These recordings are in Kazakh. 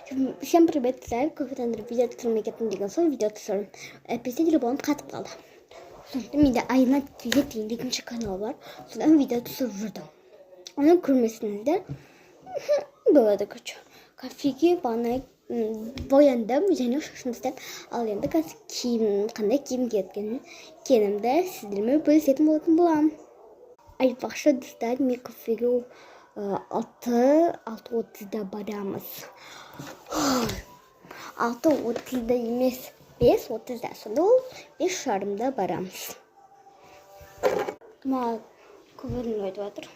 Всем привет, сайт кофетандыр видео түсірмей кеттім деген сол видео түсірдім. Әйтпесе телефоным қатып қалды. Сондықтан менде айына деген екінші канал бар. Содан видео түсіріп жүрдім. Оны көрмесіңіздер. Болады көчі. Кофеге ванна бояндым және шашымды істеп. Ал енді қазір қандай киім киеткенімді сіздермен бөлісетін болатын боламын. Айтпақшы достар, мен кофеге 6:30-да барамыз. 6:30-да емес, 5:30-да. Сонда ол 5:30-да барамыз. Маған көбірін айтып жатыр.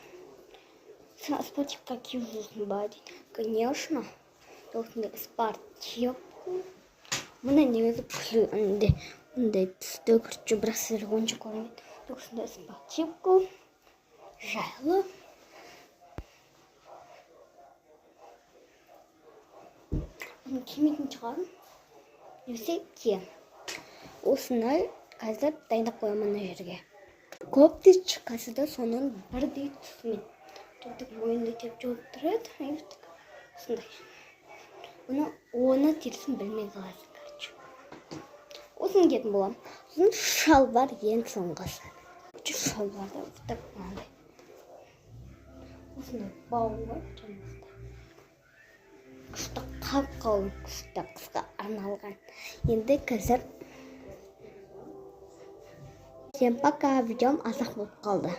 Спортивка киіп жүрсің ба дейді. Конечно. Осындай спортивку. Мына негізі күлі ондай түсті күртші, бірақ сіздер онша көрмейді. Осындай спортивку. Жайлы. Оны кимейтін шығарым. Несе ке. Осыны қазір дайындап қоямын мына жерге. Көпті шыққасы да соның бірдей түсімен. Тоқтық ойынды теп жауып тұрады. Осындай. Оны терісін білмей қаласың. Осыны кетін болам. Сосын шалбар ең соңғасы. Күші шалбарды ұқтап қандай. Осындай бауы бар. Күшті қап-қалың, күшті қысқа арналған. Енді қазір. Всем пока, видеом азақ болып қалды.